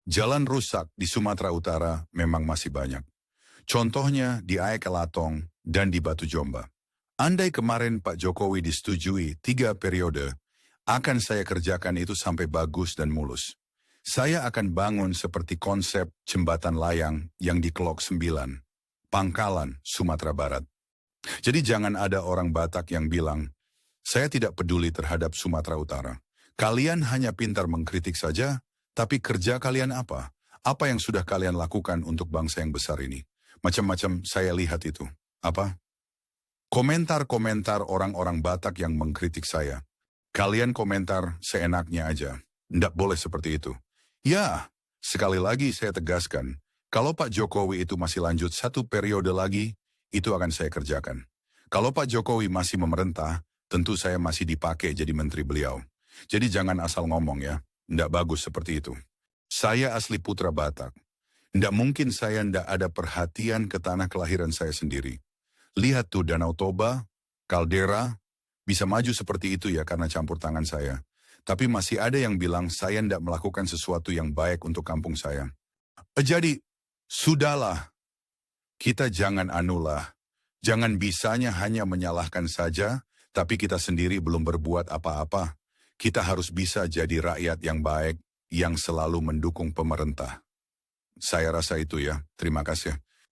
Jalan rusak di Sumatera Utara memang masih banyak. Contohnya di Aek Elatong dan di Batu Jomba. Andai kemarin Pak Jokowi disetujui 3 periode, akan saya kerjakan itu sampai bagus dan mulus. Saya akan bangun seperti konsep jembatan layang yang di Kelok 9, Pangkalan, Sumatera Barat. Jadi jangan ada orang Batak yang bilang, saya tidak peduli terhadap Sumatera Utara. Kalian hanya pintar mengkritik saja, tapi kerja kalian apa? Apa yang sudah kalian lakukan untuk bangsa yang besar ini? Macam-macam saya lihat itu. Apa? Komentar-komentar orang-orang Batak yang mengkritik saya. Kalian komentar seenaknya aja. Tidak boleh seperti itu. Ya, sekali lagi saya tegaskan, kalau Pak Jokowi itu masih lanjut 1 periode lagi, itu akan saya kerjakan. Kalau Pak Jokowi masih memerintah, tentu saya masih dipakai jadi menteri beliau. Jadi jangan asal ngomong ya, tidak bagus seperti itu. Saya asli putra Batak. Tidak mungkin saya tidak ada perhatian ke tanah kelahiran saya sendiri. Lihat tuh Danau Toba, kaldera, bisa maju seperti itu ya karena campur tangan saya. Tapi masih ada yang bilang saya tidak melakukan sesuatu yang baik untuk kampung saya. Jadi, sudahlah. Kita jangan anulah. Jangan bisanya hanya menyalahkan saja, tapi kita sendiri belum berbuat apa-apa. Kita harus bisa jadi rakyat yang baik, yang selalu mendukung pemerintah. Saya rasa itu ya. Terima kasih.